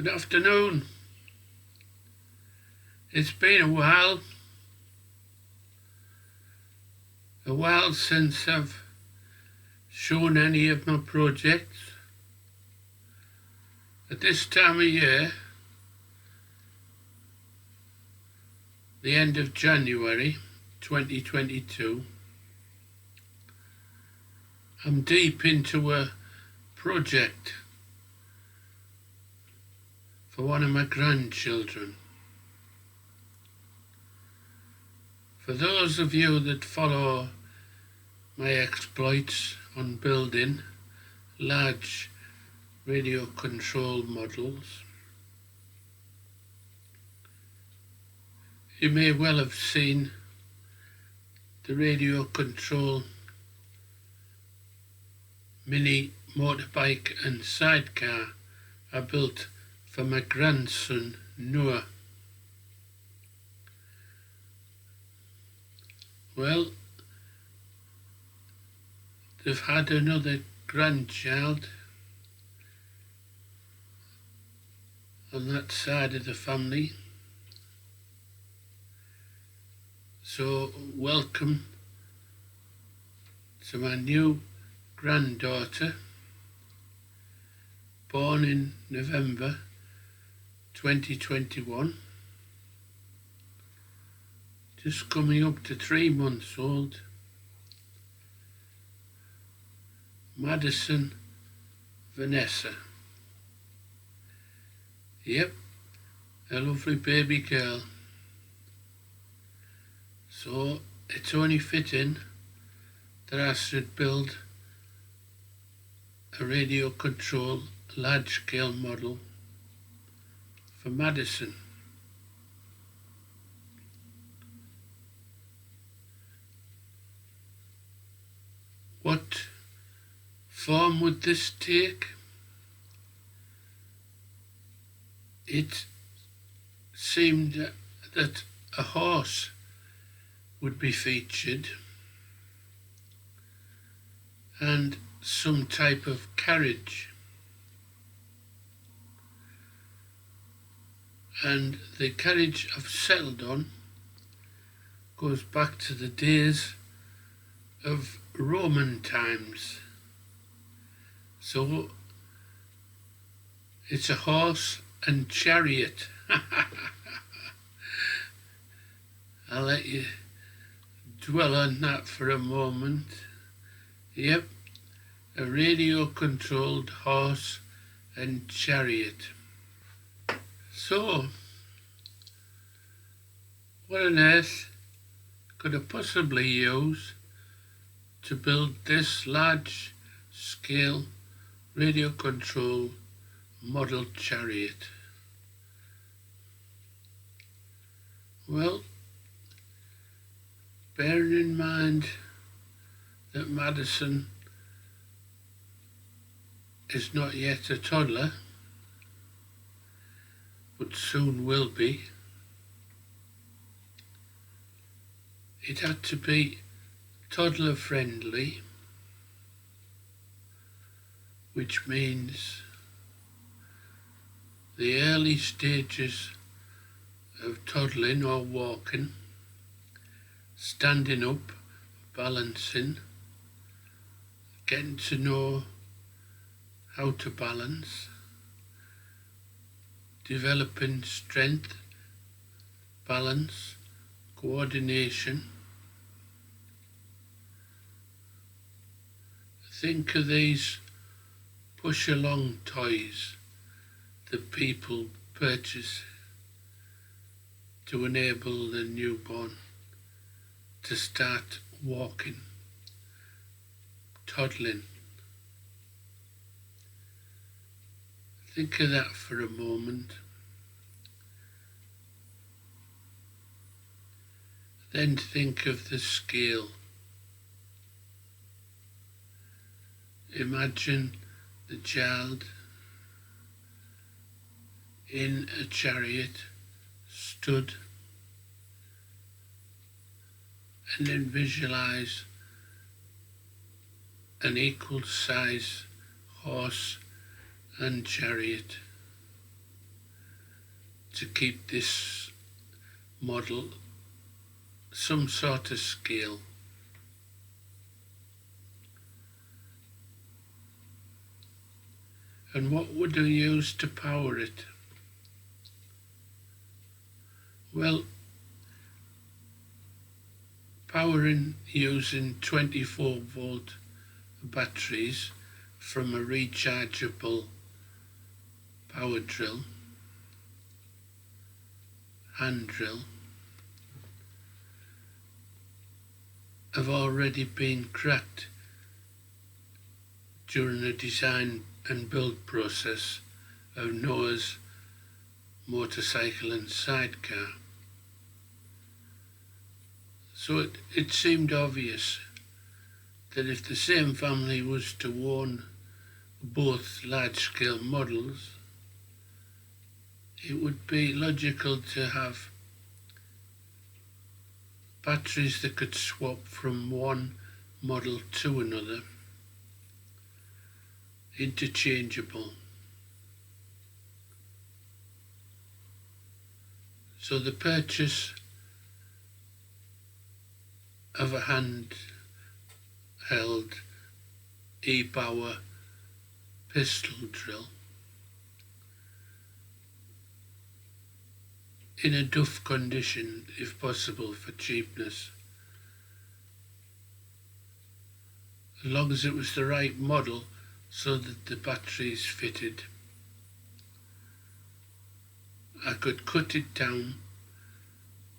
Good afternoon. It's been a while since I've shown any of my projects. At this time of year, the end of January 2022, I'm deep into a project for one of my grandchildren. For those of you that follow my exploits on building large radio control models, you may well have seen the radio control mini motorbike and sidecar I built for my grandson Noah. Well, they've had another grandchild on that side of the family. So welcome to my new granddaughter, born in November 2021, just coming up to 3 months old, Madison Vanessa. Yep, a lovely baby girl. So it's only fitting that I should build a radio control large scale model for Madison. What form would this take? It seemed that a horse would be featured and some type of carriage. And the carriage I've settled on goes back to the days of Roman times. So it's a horse and chariot. I'll let you dwell on that for a moment. Yep, a radio controlled horse and chariot. So, what on earth could I possibly use to build this large scale radio control model chariot? Well, bearing in mind that Madison is not yet a toddler, but soon will be, it had to be toddler friendly, which means the early stages of toddling or walking, standing up, balancing, getting to know how to balance, developing strength, balance, coordination. Think of these push-along toys that people purchase to enable the newborn to start walking, toddling. Think of that for a moment. Then think of the scale. Imagine the child in a chariot, stood, and then visualize an equal size horse and chariot. to keep this model some sort of scale. And what would I use to power it? Well, powering using 24-volt batteries from a rechargeable power drill, hand drill, have already been cracked during the design and build process of Noah's motorcycle and sidecar. So it seemed obvious that if the same family was to own both large-scale models, it would be logical to have batteries that could swap from one model to another, interchangeable. So the purchase of a handheld e-power pistol drill in a duff condition, if possible, for cheapness, as long as it was the right model so that the batteries fitted. I could cut it down,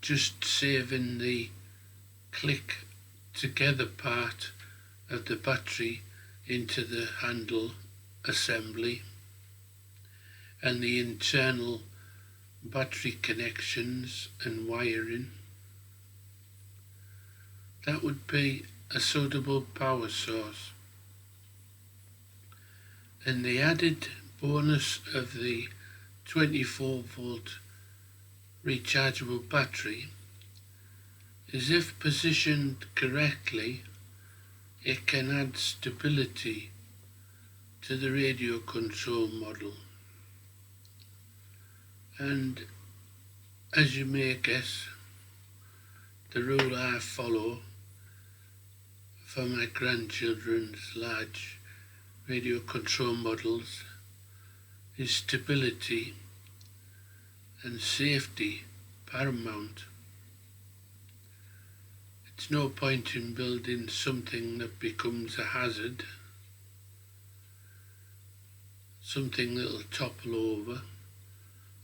just saving the click together part of the battery into the handle assembly and the internal battery connections and wiring. That would be a suitable power source. And the added bonus of the 24-volt rechargeable battery is, if positioned correctly, it can add stability to the radio control model. And as you may guess, the rule I follow for my grandchildren's large radio control models is stability and safety paramount. It's no point in building something that becomes a hazard, something that'll topple over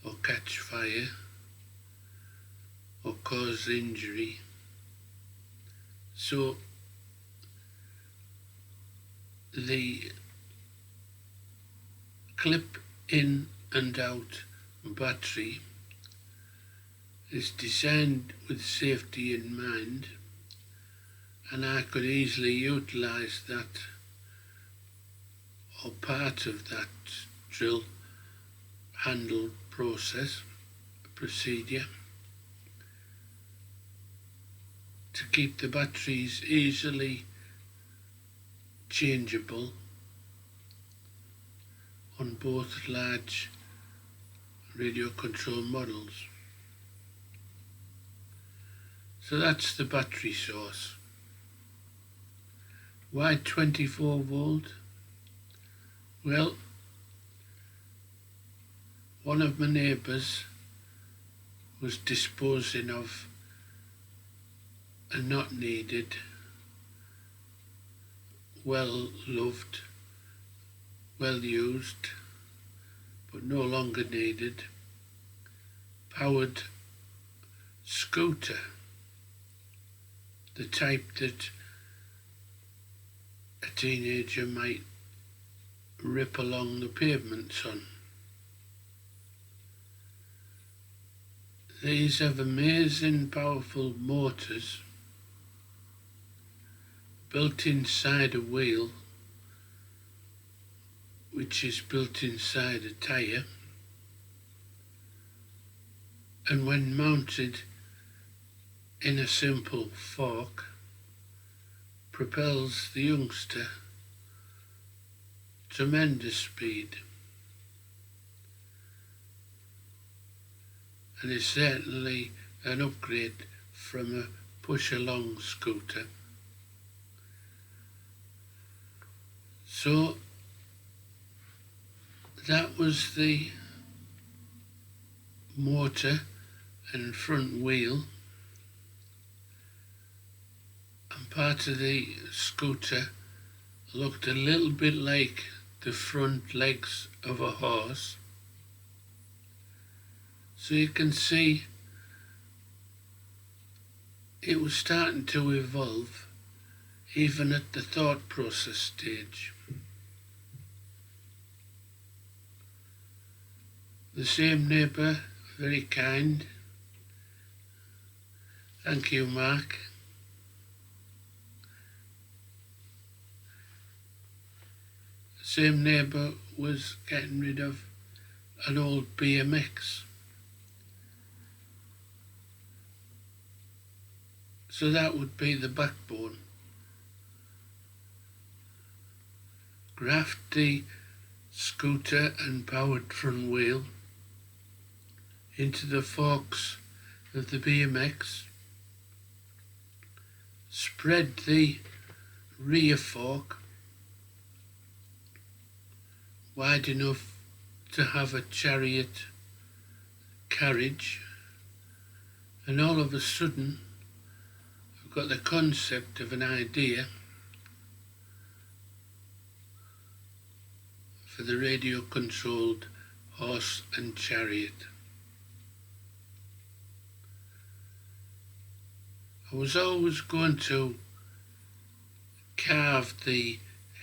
or catch fire or cause injury. So the clip in and out battery is designed with safety in mind, and I could easily utilise that or part of that drill handle procedure to keep the batteries easily changeable on both large radio control models. So that's the battery source. Why 24 volt? Well, one of my neighbours was disposing of a not needed, well loved, well used, but no longer needed, powered scooter, the type that a teenager might rip along the pavements on. These have amazing powerful motors built inside a wheel, which is built inside a tyre, and when mounted in a simple fork, propels the youngster tremendous speed. and is certainly an upgrade from a push-along scooter. So that was the motor and front wheel, and part of the scooter looked a little bit like the front legs of a horse. So you can see it was starting to evolve even at the thought process stage. The same neighbour, very kind. Thank you, Mark. The same neighbour was getting rid of an old BMX. So that would be the backbone. Graft the scooter and powered front wheel into the forks of the BMX, spread the rear fork wide enough to have a chariot carriage, and all of a sudden I've got the concept of an idea for the radio controlled horse and chariot. I was always going to carve the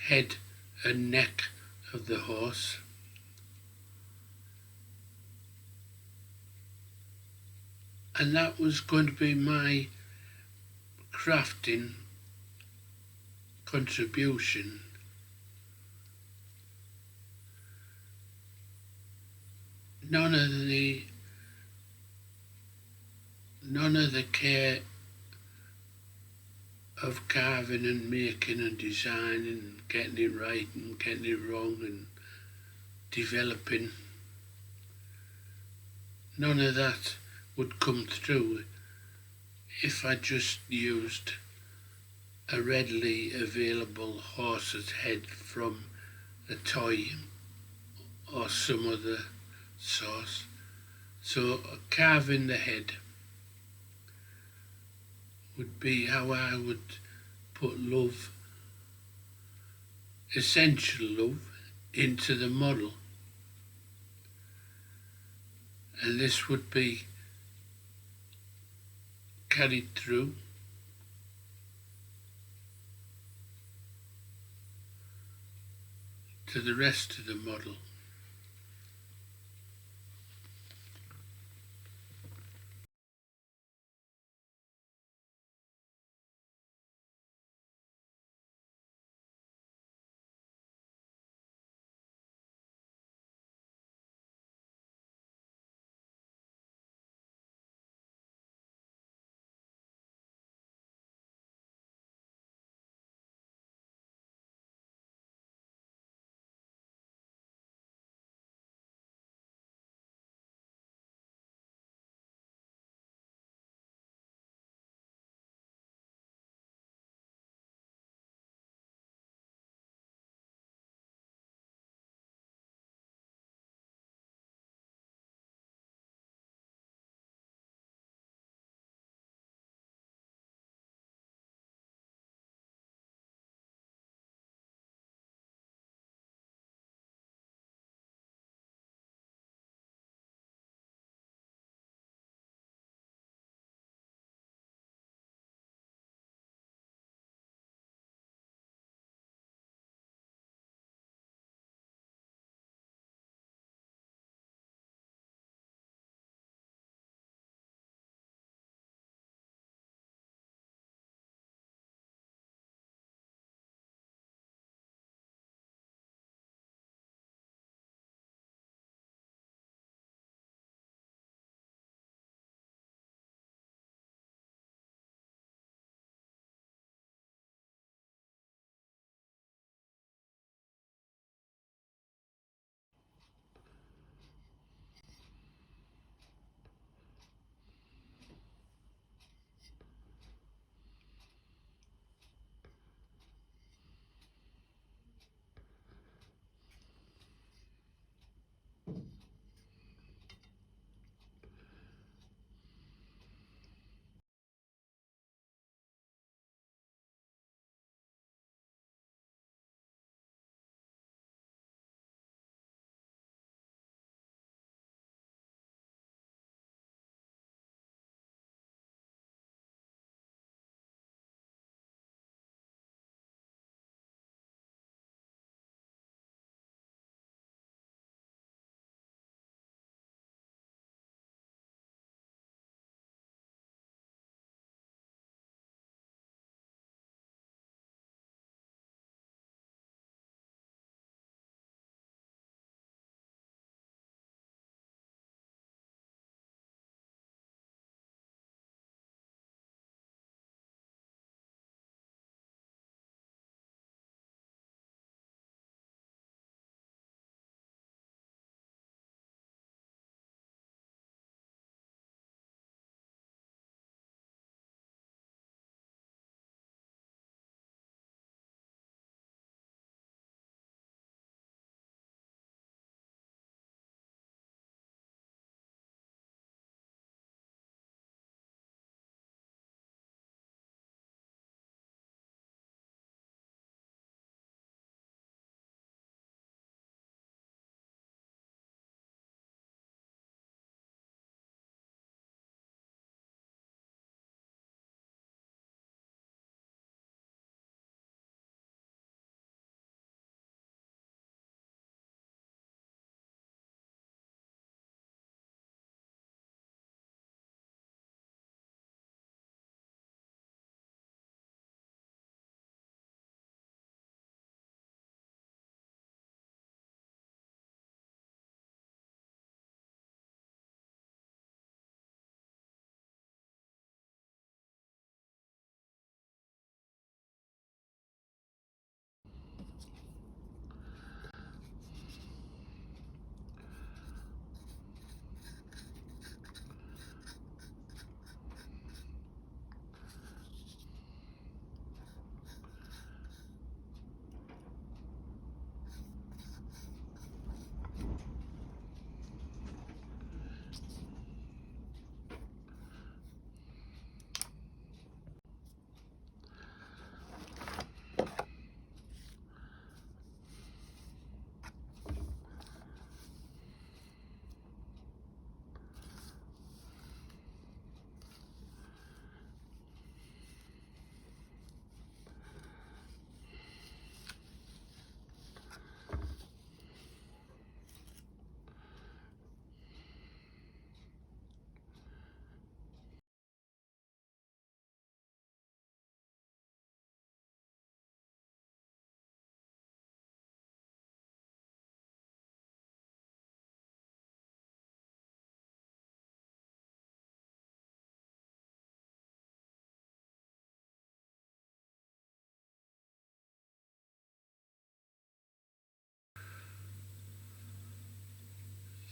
head and neck of the horse, and that was going to be my crafting contribution. None of the care of carving and making and designing and getting it right and getting it wrong and developing, none of that would come through if I just used a readily available horse's head from a toy or some other source. So carving the head would be how I would put love, essential love, into the model. And this would be carried through to the rest of the model.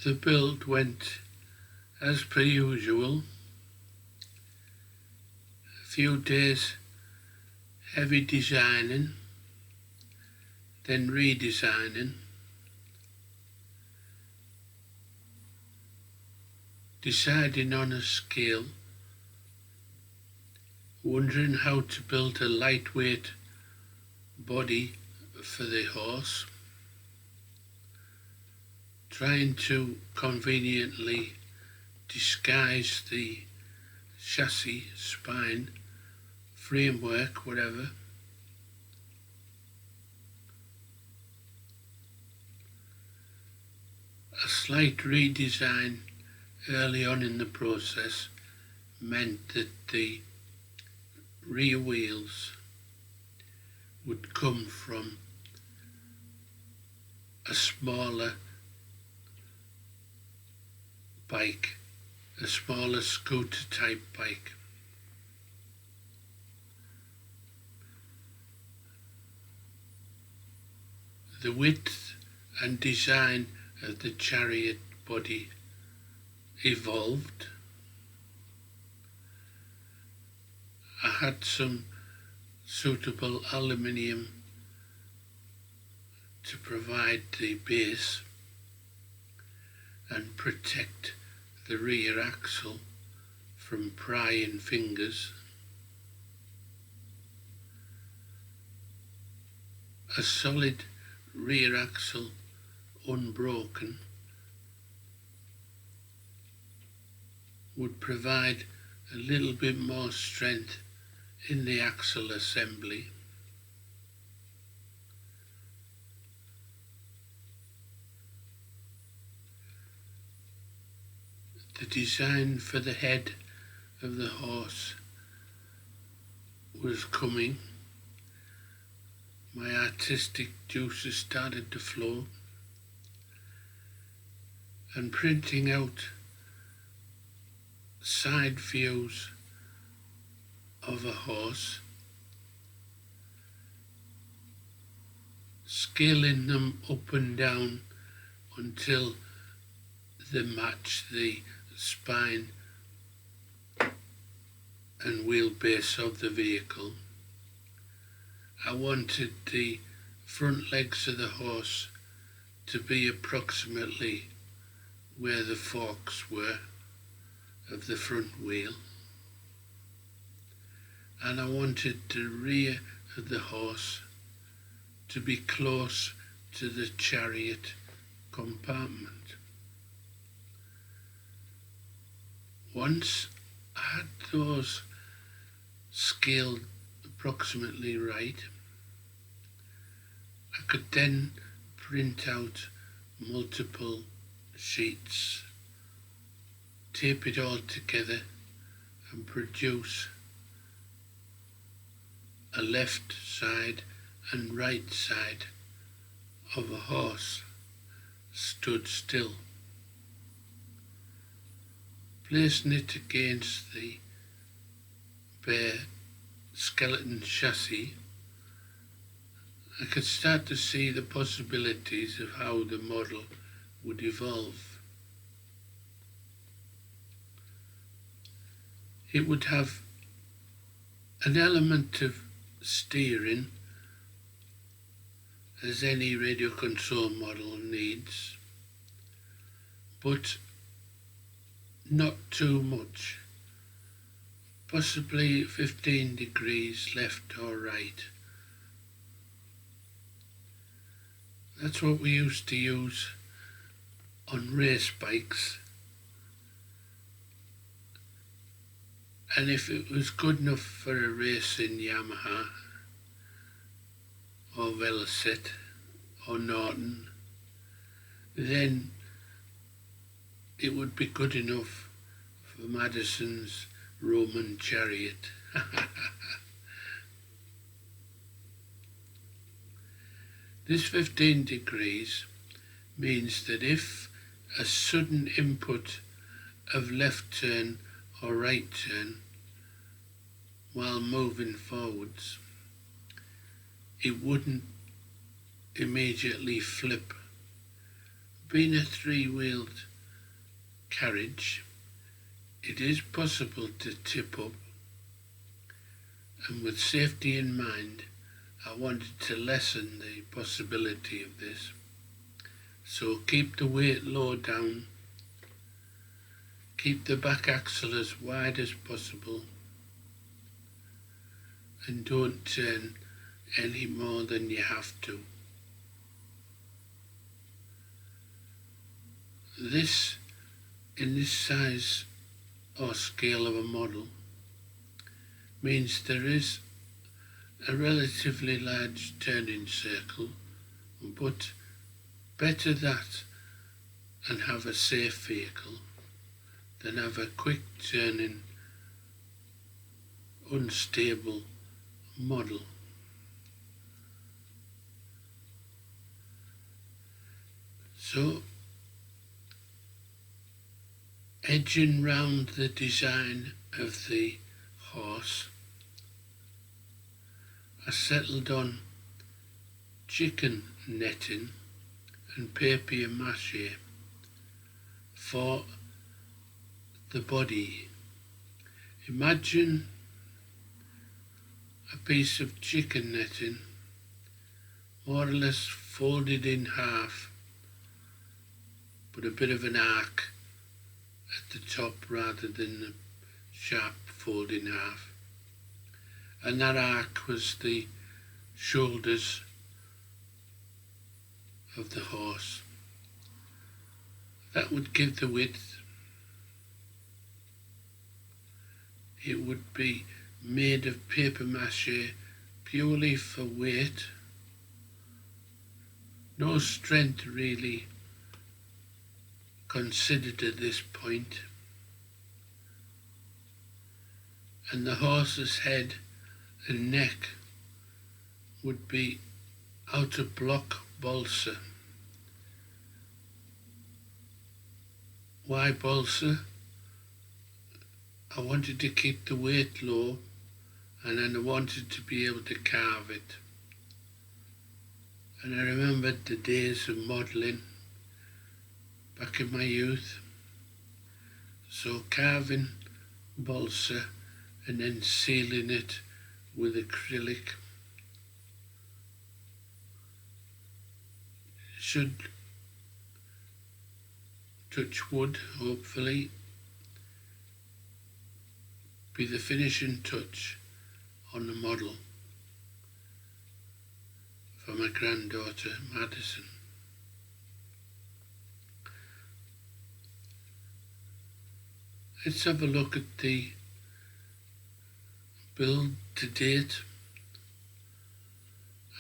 The build went as per usual. A few days heavy designing, then redesigning, deciding on a scale, wondering how to build a lightweight body for the horse, trying to conveniently disguise the chassis, spine, framework, whatever. A slight redesign early on in the process meant that the rear wheels would come from a smaller bike, a smaller scooter type bike. The width and design of the chariot body evolved. I had some suitable aluminium to provide the base and protect the rear axle from prying fingers. A solid rear axle, unbroken, would provide a little bit more strength in the axle assembly. The design for the head of the horse was coming. My artistic juices started to flow, and printing out side views of a horse, scaling them up and down until they match the spine and wheelbase of the vehicle. I wanted the front legs of the horse to be approximately where the forks were of the front wheel, and I wanted the rear of the horse to be close to the chariot compartment. Once I had those scaled approximately right, I could then print out multiple sheets, tape it all together and produce a left side and right side of a horse stood still. Placing it against the bare skeleton chassis, I could start to see the possibilities of how the model would evolve. It would have an element of steering, as any radio control model needs, but not too much, possibly 15 degrees left or right. That's what we used to use on race bikes, and if it was good enough for a racing Yamaha or Velocet or Norton, then it would be good enough for Madison's Roman chariot. This 15 degrees means that if a sudden input of left turn or right turn while moving forwards, it wouldn't immediately flip. Being a three-wheeled carriage, it is possible to tip up, and with safety in mind, I wanted to lessen the possibility of this. So keep the weight low down, keep the back axle as wide as possible, and don't turn any more than you have to. This, in this size or scale of a model, means there is a relatively large turning circle, but better that and have a safe vehicle than have a quick turning, unstable model. So, edging round the design of the horse, I settled on chicken netting and papier-mâché for the body. Imagine a piece of chicken netting more or less folded in half, but a bit of an arc at the top rather than the sharp fold in half. And that arc was the shoulders of the horse. That would give the width. It would be made of papier-mâché purely for weight. No strength really considered at this point. And the horse's head and neck would be out of block balsa. Why balsa? I wanted to keep the weight low, and then I wanted to be able to carve it. And I remembered the days of modelling back in my youth. So carving balsa and then sealing it with acrylic should, touch wood, hopefully, be the finishing touch on the model for my granddaughter Madison. Let's have a look at the build to date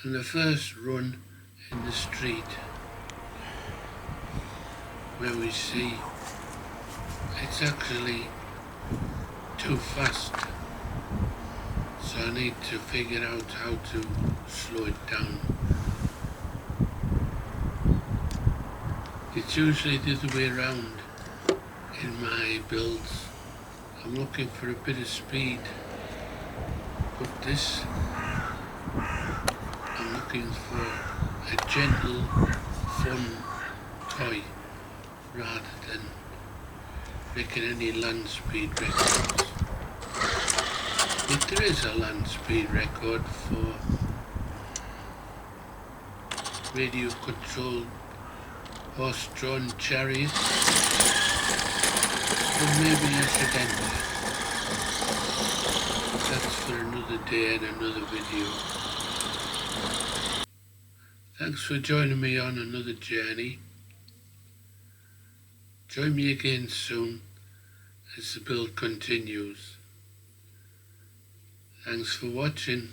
and the first run in the street, where we see it's actually too fast, so I need to figure out how to slow it down. It's usually the other way around in my builds. I'm looking for a bit of speed, but this, I'm looking for a gentle, fun toy rather than breaking any land speed records. But there is a land speed record for radio controlled horse-drawn chariots, but maybe I should end it. That's for another day and another video. Thanks for joining me on another journey. Join me again soon as the build continues. Thanks for watching.